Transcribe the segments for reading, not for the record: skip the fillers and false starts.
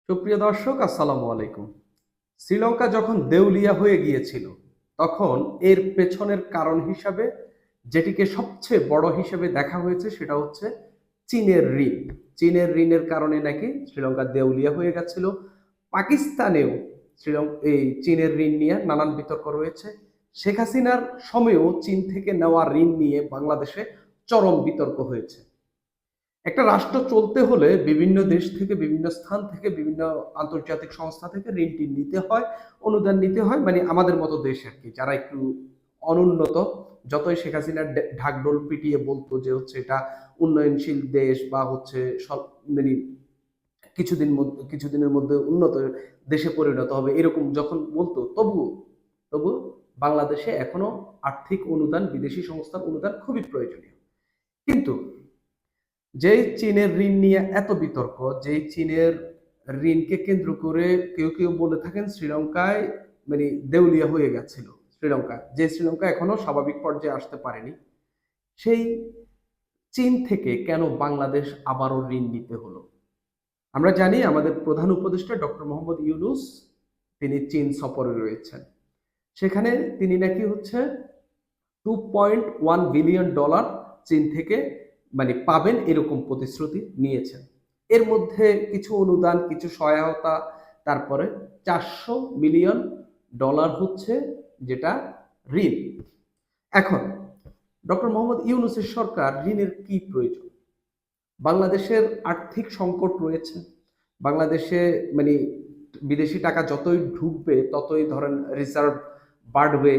সুপ্রিয় দর্শক, আসসালামু আলাইকুম। শ্রীলঙ্কা যখন দেউলিয়া হয়ে গিয়েছিল, তখন এর পেছনের কারণ হিসাবে যেটিকে সবচেয়ে বড় হিসেবে দেখা হয়েছে সেটা হচ্ছে চীনের ঋণ। চীনের ঋণের কারণে নাকি শ্রীলঙ্কা দেউলিয়া হয়ে গেছিল। পাকিস্তানেও এই চীনের ঋণ নিয়ে নানান বিতর্ক রয়েছে। শেখ হাসিনার সময়েও চীন থেকে নেওয়া ঋণ নিয়ে বাংলাদেশে চরম বিতর্ক হয়েছে। একটা রাষ্ট্র চলতে হলে বিভিন্ন দেশ থেকে, বিভিন্ন স্থান থেকে, বিভিন্ন আন্তর্জাতিক সংস্থা থেকে ঋণ নিতে হয়, অনুদান নিতে হয়, মানে আমাদের মতো দেশ আর কি, যারা একটু অনুন্নত। যতই শেখ হাসিনা ঢাকঢোল পিটিয়ে বলতো যে হচ্ছে এটা উন্নয়নশীল দেশ বা হচ্ছে সব, মানে কিছুদিনের মধ্যে উন্নত দেশে পরিণত হবে, এরকম যখন বলতো, তবু বাংলাদেশে এখনো আর্থিক অনুদান, বিদেশি সংস্থার অনুদান খুবই প্রয়োজনীয়। কিন্তু যেই চীনের ঋণ নিয়ে এত বিতর্ক, যেই চীনের ঋণকে কেন্দ্র করে কেউ কেউ বলে থাকেন শ্রীলঙ্কায় মানে দেউলিয়া হয়ে গেছিল, শ্রীলঙ্কা এখনো স্বাভাবিক পর্যায়ে আসতে পারেনি, সেই চীন থেকে কেন বাংলাদেশ আবারও ঋণ নিতে হলো? আমরা জানি আমাদের প্রধান উপদেষ্টা ডক্টর মোহাম্মদ ইউনূস, তিনি চীন সফরে রয়েছেন। সেখানে তিনি নাকি হচ্ছে $2.1 বিলিয়ন চীন থেকে মানে পাবেন এরকম প্রতিশ্রুতি নিয়েছেন। এর মধ্যে কিছু অনুদান, কিছু সহায়তা, তারপরে $400 মিলিয়ন হচ্ছে যেটা ঋণ। এখন ডক্টর মোহাম্মদ ইউনূসের সরকার ঋণের কি প্রয়োজন? বাংলাদেশের আর্থিক সংকট রয়েছে। বাংলাদেশে মানে বিদেশি টাকা যতই ঢুকবে ততই ধরেন রিজার্ভ বাড়বে।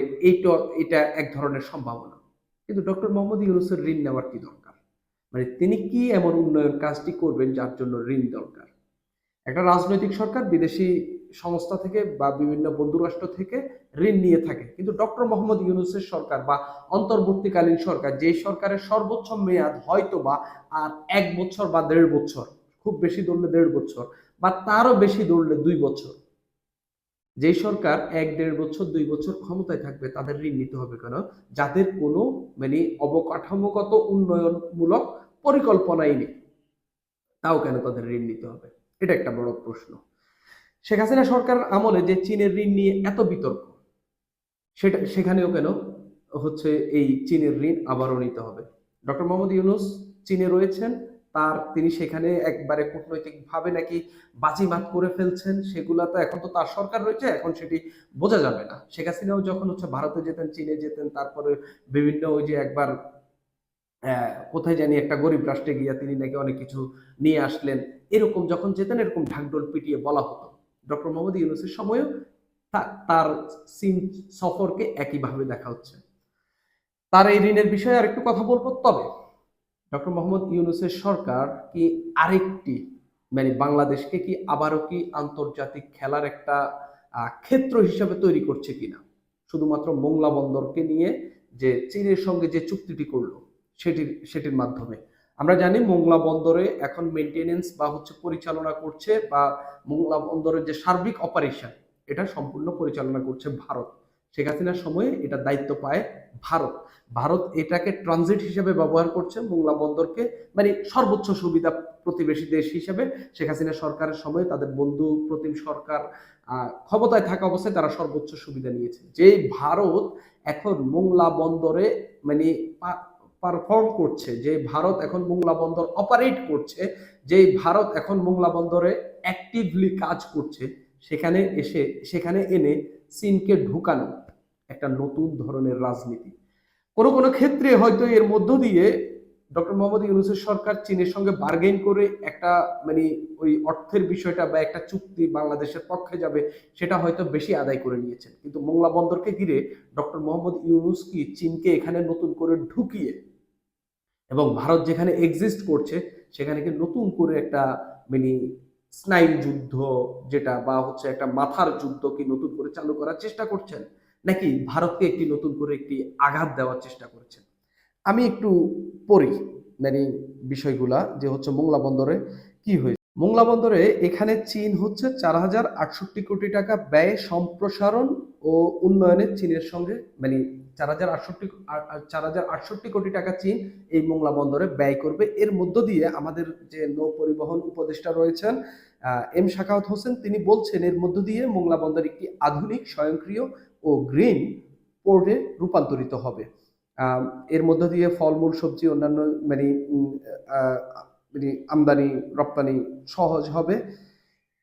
এটা এক ধরনের সম্ভাবনা। কিন্তু ডক্টর মোহাম্মদ ইউনূসের ঋণ নেওয়ার কি দরকার? মানে তিনি কি এমন উন্নয়ন কাজটি করবেন যার জন্য ঋণ দরকার? একটা রাজনৈতিক সরকার বিদেশি সংস্থা থেকে বা বিভিন্ন বন্ধু রাষ্ট্র থেকে ঋণ নিয়ে থাকে, কিন্তু ডক্টর মোহাম্মদ ইউনূসের সরকার বা অন্তর্বর্তীকালীন সরকার, যে সরকারের সর্বোচ্চ মেয়াদ হয়তো বা আর 1 বছর বা 1.5 বছর, খুব বেশি ধরলে 1.5 বছর বা তারও বেশি ধরলে 2 বছর, যেই সরকার 1-1.5 বছর 2 বছর ক্ষমতায় থাকবে, তাদের ঋণ নিতে হবে কেন? যাদের কোনো মানে অবকাঠামোগত উন্নয়নমূলক পরিকল্পনাই নেই, তাও কেন তাদের ঋণ নিতে হবে? এটা একটা বড় প্রশ্ন। শেখ হাসিনা সরকার আমলে যে চীনের ঋণ নিয়ে এত বিতর্ক, সেখানেও কেন হচ্ছে এই চীনের ঋণ আবারও নিতে হবে? ডক্টর মোহাম্মদ ইউনূস চীনে রয়েছেন, তিনি সেখানে একবারে কূটনৈতিক ভাবে নাকি বাজিমাত করে ফেলছেন, সেগুলা তো এখন তো তার সরকার রয়েছে, এখন সেটি বোঝা যাবে না। শেখ হাসিনাও যখন হচ্ছে ভারতে যেতেন, চীনে যেতেন, তারপরে বিভিন্ন ওই যে একবার কোথায় জানি একটা গরিব রাষ্ট্রে গিয়া তিনি নাকি অনেক কিছু নিয়ে আসলেন, এরকম যখন যেতেন এরকম ঢাকঢোল পিটিয়ে বলা হতো। ডক্টর মোহাম্মদ ইউনূসের সময়ও তার চীন সফরকে একইভাবে দেখা হচ্ছে। তার এই ঋণের বিষয়ে আরেকটু কথা বলবো। তবে ডক্টর মোহাম্মদ ইউনূসের সরকার কি আরেকটি মানে বাংলাদেশকে কি আবারও কি আন্তর্জাতিক খেলার একটা ক্ষেত্র হিসেবে তৈরি করছে কিনা? শুধুমাত্র মোংলা বন্দরকে নিয়ে যে চীনের সঙ্গে যে চুক্তিটি করলো, সেটির মাধ্যমে আমরা জানি মোংলা বন্দরে এখন মেনটেনেন্স বা হচ্ছে পরিচালনা করছে, বা মোংলা বন্দরের যে সার্বিক অপারেশন, এটা সম্পূর্ণ পরিচালনা করছে ভারত। শেখ হাসিনার সময়ে এটা দায়িত্ব পায় ভারত। ভারত এটাকে ট্রানজিট হিসেবে ব্যবহার করছে মোংলা বন্দরকে, মানে সর্বোচ্চ সুবিধা প্রতিবেশী দেশ হিসেবে। শেখ হাসিনা সরকারের সময় তাদের বন্ধু প্রতিম সরকার ক্ষমতায় থাকা অবস্থায় তারা সর্বোচ্চ সুবিধা নিয়েছে। যে ভারত এখন মোংলা বন্দরে মানে পারফর্ম করছে, যে ভারত এখন মোংলা বন্দর অপারেট করছে, যে ভারত এখন মোংলা বন্দরে অ্যাক্টিভলি কাজ করছে, সেখানে এনে চীনকে ঢুকানো একটা নতুন ধরনের রাজনীতি। কোনো কোনো ক্ষেত্রে হয়তো এর মধ্য দিয়ে ডক্টর মোহাম্মদ ইউনূসের সরকার চীনের সঙ্গে বার্গেন করে একটা মানে ওই অর্থের বিষয়টা বা একটা চুক্তি বাংলাদেশের পক্ষে যাবে, সেটা হয়তো বেশি আদায় করে নিয়েছেন। কিন্তু মোংলা বন্দরকে ঘিরে ডক্টর মোহাম্মদ ইউনূস কি চীনকে এখানে নতুন করে ঢুকিয়ে, এবং ভারত যেখানে এক্সিস্ট করছে সেখানে কি নতুন করে একটা মানে স্নায়ু যুদ্ধ, যেটা বা হচ্ছে একটা মাথার যুদ্ধ কি নতুন করে চালু করার চেষ্টা করছেন, নাকি ভারতকে একটি নতুন করে একটি আঘাত দেওয়ার চেষ্টা করছেন? আমি একটু পড়ি মানে বিষয়গুলা, যে হচ্ছে মোংলা বন্দরে কি হয়েছে। মোংলা বন্দরে এখানে চীন হচ্ছে 4,068 টাকা ব্যয় সম্প্রসারণ ও উন্নয়নের চীনের সঙ্গে, মানে 4,068 কোটি টাকা চীন এই মোংলা বন্দরে ব্যয় করবে। এর মধ্য দিয়ে আমাদের যে নৌ পরিবহন উপদেষ্টা রয়েছেন এম শাখাওয়াত হোসেন, তিনি বলছেন এর মধ্য দিয়ে মোংলা বন্দর একটি আধুনিক, স্বয়ংক্রিয় ও গ্রিন পোর্টে রূপান্তরিত হবে। এর মধ্য দিয়ে ফলমূল, সবজি, অন্যান্য মানে আমদানি রপ্তানি সহজ হবে।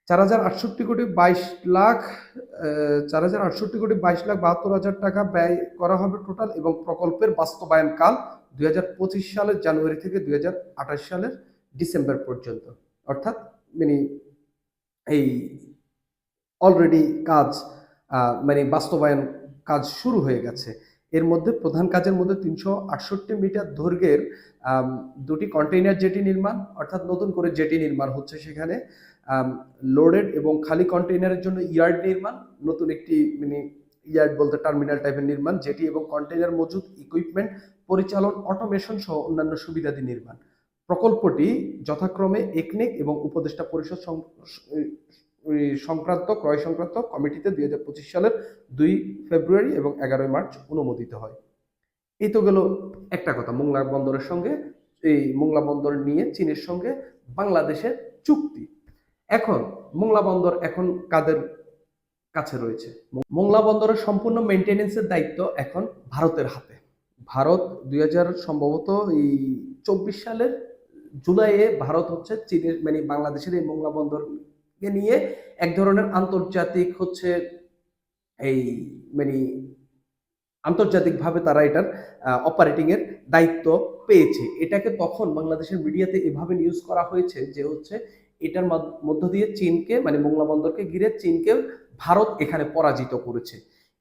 4,068 কোটি 22 লাখ ব্যয় করা হবে টোটাল, এবং প্রকল্পের বাস্তবায়ন কাল 2025 সালের জানুয়ারি থেকে 2028 সালের ডিসেম্বর পর্যন্ত। অর্থাৎ মানে এই অলরেডি কাজ মানে বাস্তবায়ন কাজ শুরু হয়ে গেছে। এর মধ্যে প্রধান কাজের মধ্যে 368 মিটার দৈর্ঘ্যের দুটি কন্টেইনার জেটি নির্মাণ, অর্থাৎ নতুন করে জেটি নির্মাণ হচ্ছে সেখানে। লোডেড এবং খালি কন্টেইনারের জন্য ইয়ার্ড নির্মাণ, নতুন একটি মানে ইয়ার্ড বলতে টার্মিনাল টাইপের নির্মাণ, জেটি এবং কন্টেইনার মজুদ, ইকুইপমেন্ট পরিচালন, অটোমেশন সহ অন্যান্য সুবিধাদি নির্মাণ। প্রকল্পটি যথাক্রমে একনেক এবং উপদেষ্টা পরিষদ ক্রয় সংক্রান্ত কমিটিতে 2025 সালের 2 ফেব্রুয়ারি এবং 11 মার্চ অনুমোদিত হয়। এই তো গেল একটা কথা, মোংলা বন্দরের সঙ্গে, এই মোংলা বন্দর নিয়ে চীনের সঙ্গে বাংলাদেশের চুক্তি। এখন মোংলা বন্দর এখন কাদের কাছে রয়েছে? মোংলা বন্দরের সম্পূর্ণ মেইনটেনেন্সের দায়িত্ব এখন ভারতের হাতে। ভারত 2000 সম্ভবত এই 24 সালের জুলাইয়ে ভারত হচ্ছে চীনের মানে বাংলাদেশের এই মোংলা বন্দরকে নিয়ে এক ধরনের আন্তর্জাতিক হচ্ছে এই মানে আন্তর্জাতিকভাবে তারা এটার অপারেটিং এর দায়িত্ব পেয়েছে। এটাকে তখন বাংলাদেশের মিডিয়াতে এভাবে নিউজ করা হয়েছে যে হচ্ছে এটার মধ্য দিয়ে চীনকে মানে মোংলা বন্দরকে ঘিরে চীনকে ভারত এখানে পরাজিত করেছে।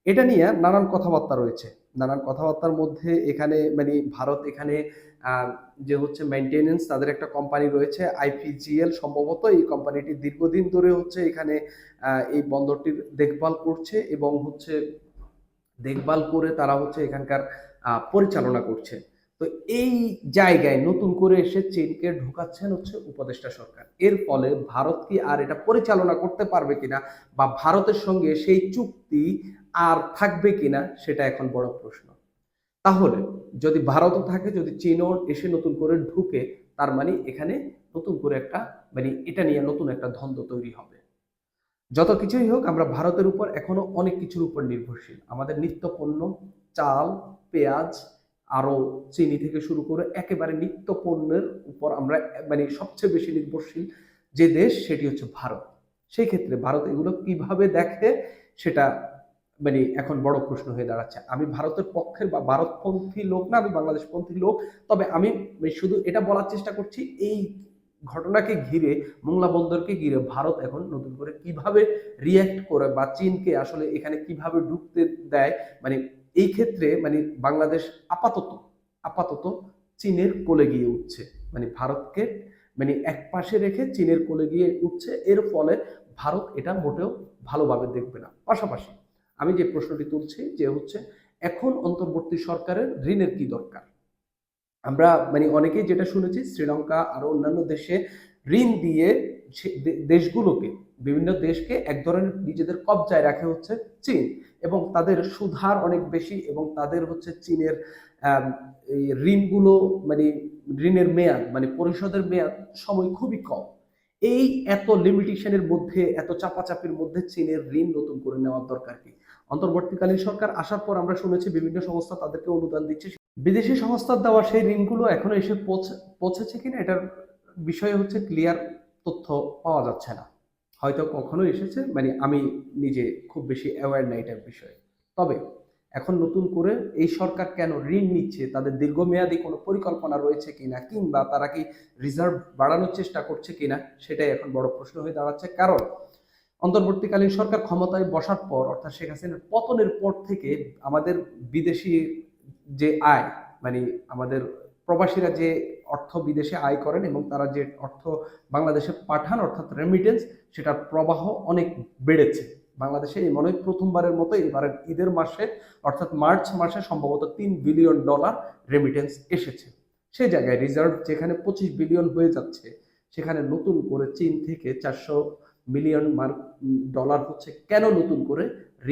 এটা নিয়ে নানান কথাবার্তা রয়েছে। নানান কথাবার্তার মধ্যে এখানে মানে ভারত এখানে যে হচ্ছে মেইনটেনেন্স, তাদের একটা কোম্পানি রয়েছে আইপিজিএল সম্ভবত, এই কোম্পানিটি দীর্ঘদিন ধরে হচ্ছে এখানে এই বন্দরটির দেখভাল করছে এবং হচ্ছে দেখভাল করে তারা হচ্ছে এখানকার পরিচালনা করছে। তো এই জায়গায় নতুন করে এসে চীনকে ঢোকাচ্ছেন হচ্ছে উপদেষ্টা সরকার। এর ফলে ভারত কি আর এটা পরিচালনা করতে পারবে কিনা বা ভারতের সঙ্গে সেই চুক্তি আর থাকবে কিনা সেটা এখন বড় প্রশ্ন। তাহলে যদি ভারতও থাকে, যদি চীনও এসে নতুন করে ঢুকে, তার মানে এখানে নতুন করে একটা মানে এটা নিয়ে নতুন একটা দ্বন্দ্ব তৈরি হবে। যত কিছুই হোক, আমরা ভারতের উপর এখনো অনেক কিছুর উপর নির্ভরশীল। আমাদের নিত্য পণ্য, চাল, পেঁয়াজ, আরো চিনি থেকে শুরু করে একেবারে নিত্য পণ্যের উপর আমরা মানে সবচেয়ে বেশি নির্ভরশীল যে দেশ সেটি হচ্ছে ভারত। সেই ক্ষেত্রে ভারত এগুলো কিভাবে দেখে সেটা মানে এখন বড় প্রশ্ন হয়ে দাঁড়াচ্ছে। আমি ভারতের পক্ষের বা ভারতপন্থী লোক না, আমি বাংলাদেশপন্থী লোক। তবে আমি শুধু এটা বলার চেষ্টা করছি, এই ঘটনাকে ঘিরে, মোংলা বন্দরকে ঘিরে ভারত এখন নতুন করে কিভাবে রিয়্যাক্ট করে বা চীনকে আসলে এখানে কিভাবে ঢুকতে দেয়, মানে এই ক্ষেত্রে মানে বাংলাদেশ আপাতত চীনের কোলে গিয়ে উঠছে, মানে ভারতকে মানে এক পাশে রেখে চীনের কোলে গিয়ে উঠছে। এর ফলে ভারত এটা মোটেও ভালোভাবে দেখবে না। পাশাপাশি আমি যে প্রশ্নটি তুলছি যে হচ্ছে এখন অন্তর্বর্তী সরকারের ঋণের কি দরকার? আমরা মানে অনেকেই যেটা শুনেছি, শ্রীলঙ্কা আরো অন্যান্য দেশে ঋণ দিয়ে দেশগুলোকে, বিভিন্ন দেশকে এক ধরনের নিজেদের কবজায় রাখে হচ্ছে চীন, এবং তাদের সুদহার অনেক বেশি, এবং তাদের হচ্ছে চীনের এই ঋণগুলো মানে ঋণের মেয়াদ মানে পরিশোধের মেয়াদ সময় খুবই কম। এই এত লিমিটেশনের মধ্যে, এত চাপাচাপির মধ্যে চীনের ঋণ নতুন করে নেওয়ার দরকার কি? অন্তর্বর্তীকালীন সরকার আসার পর আমরা শুনেছি বিভিন্ন সংস্থা তাদেরকে অনুদান দিচ্ছে। বিদেশি সংস্থার দেওয়া সেই ঋণগুলো এখনো এসে পৌঁছেছে কিনা এটার বিষয়ে হচ্ছে ক্লিয়ার তথ্য পাওয়া যাচ্ছে না। হয়তো কখনো এসেছে, মানে আমি নিজে খুব বেশি অ্যাওয়্যার না এটার বিষয়ে। তবে এখন নতুন করে এই সরকার কেন ঋণ নিচ্ছে, তাদের দীর্ঘমেয়াদী কোনো পরিকল্পনা রয়েছে কিনা, কিংবা তারা কি রিজার্ভ বাড়ানোর চেষ্টা করছে কিনা, সেটাই এখন বড় প্রশ্ন হয়ে দাঁড়াচ্ছে। কারণ অন্তর্বর্তীকালীন সরকার ক্ষমতায় বসার পর, অর্থাৎ শেখ হাসিনার পতনের পর থেকে আমাদের বিদেশি যে আয়, মানে আমাদের প্রবাসীরা যে অর্থ বিদেশে আয় করেন এবং তারা যে অর্থ বাংলাদেশে পাঠান, অর্থাৎ রেমিটেন্স, সেটার প্রবাহ অনেক বেড়েছে। বাংলাদেশে এই মনে হয় প্রথমবারের মতো এবারের ঈদের মাসে, অর্থাৎ মার্চ মাসে সম্ভবত $3 বিলিয়ন রেমিটেন্স এসেছে। সেই জায়গায় রিজার্ভ যেখানে 25 বিলিয়ন হয়ে যাচ্ছে, সেখানে নতুন করে চীন থেকে 400 মিলিয়ন ডলার হচ্ছে কেন নতুন করে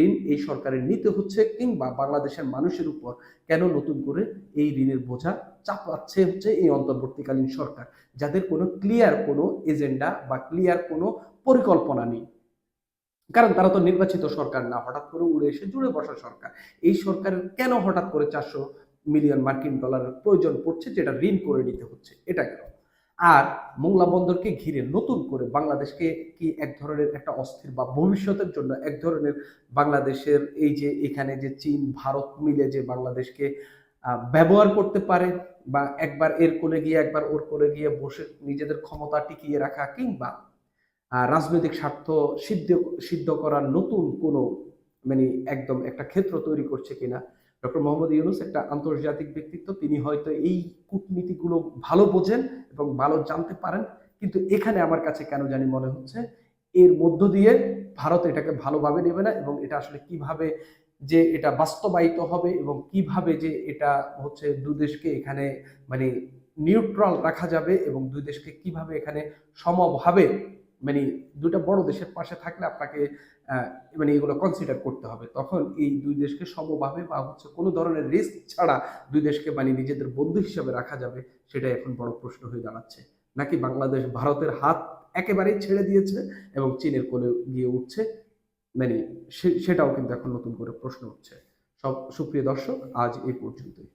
ঋণ এই সরকারের নিতে হচ্ছে, কিংবা বাংলাদেশের মানুষের উপর কেন নতুন করে এই ঋণের বোঝা চাপাচ্ছে হচ্ছে এই অন্তর্বর্তীকালীন সরকার, যাদের কোনো ক্লিয়ার কোনো এজেন্ডা বা ক্লিয়ার কোনো পরিকল্পনা নেই। কারণ তারা তো নির্বাচিত সরকার না, হঠাৎ করে উড়ে এসে জুড়ে বসা সরকার। এই সরকারের কেন হঠাৎ করে 400 মিলিয়ন মার্কিন ডলারের প্রয়োজন পড়ছে, যেটা ঋণ করে নিতে হচ্ছে, এটা কেন? আর মোংলা বন্দরকে ঘিরে নতুন করে বাংলাদেশকে কি এক ধরনের একটা অস্থির বা ভবিষ্যতের জন্য এক ধরনের বাংলাদেশের এই যে এখানে যে চীন ভারত মিলে যে বাংলাদেশকে ব্যবহার করতে পারে, বা একবার এর কোলে গিয়ে একবার ওর কোলে গিয়ে বসে নিজেদের ক্ষমতা টিকিয়ে রাখা, কিংবা রাজনৈতিক স্বার্থ সিদ্ধ সিদ্ধ করার নতুন কোনো মানে একদম একটা ক্ষেত্র তৈরি করছে কিনা। ডক্টর মোহাম্মদ ইউনূস একটা আন্তর্জাতিক ব্যক্তিত্ব, তিনি হয়তো এই কূটনীতিগুলো ভালো বোঝেন এবং ভালো জানতে পারেন, কিন্তু এখানে আমার কাছে কেন জানি মনে হচ্ছে এর মধ্য দিয়ে ভারত এটাকে ভালোভাবে নেবে না, এবং এটা আসলে কিভাবে যে এটা বাস্তবায়িত হবে এবং কিভাবে যে এটা হচ্ছে দুই দেশকে এখানে মানে নিউট্রাল রাখা যাবে, এবং দুই দেশকে কিভাবে এখানে সমভাবে মানে দুইটা বড় দেশের পাশে থাকলে আপনাকে মানে এগুলো কনসিডার করতে হবে, তখন এই দুই দেশকে সমভাবে বা হচ্ছে কোনো ধরনের রিস্ক ছাড়া দুই দেশকে মানে নিজেদের বন্ধু হিসাবে রাখা যাবে, সেটাই এখন বড় প্রশ্ন হয়ে দাঁড়াচ্ছে। নাকি বাংলাদেশ ভারতের হাত একেবারেই ছেড়ে দিয়েছে এবং চীনের কোলে গিয়ে উঠছে, মানে সেটাও কিন্তু এখন নতুন করে প্রশ্ন উঠছে। সব সুপ্রিয় দর্শক, আজ এই পর্যন্তই।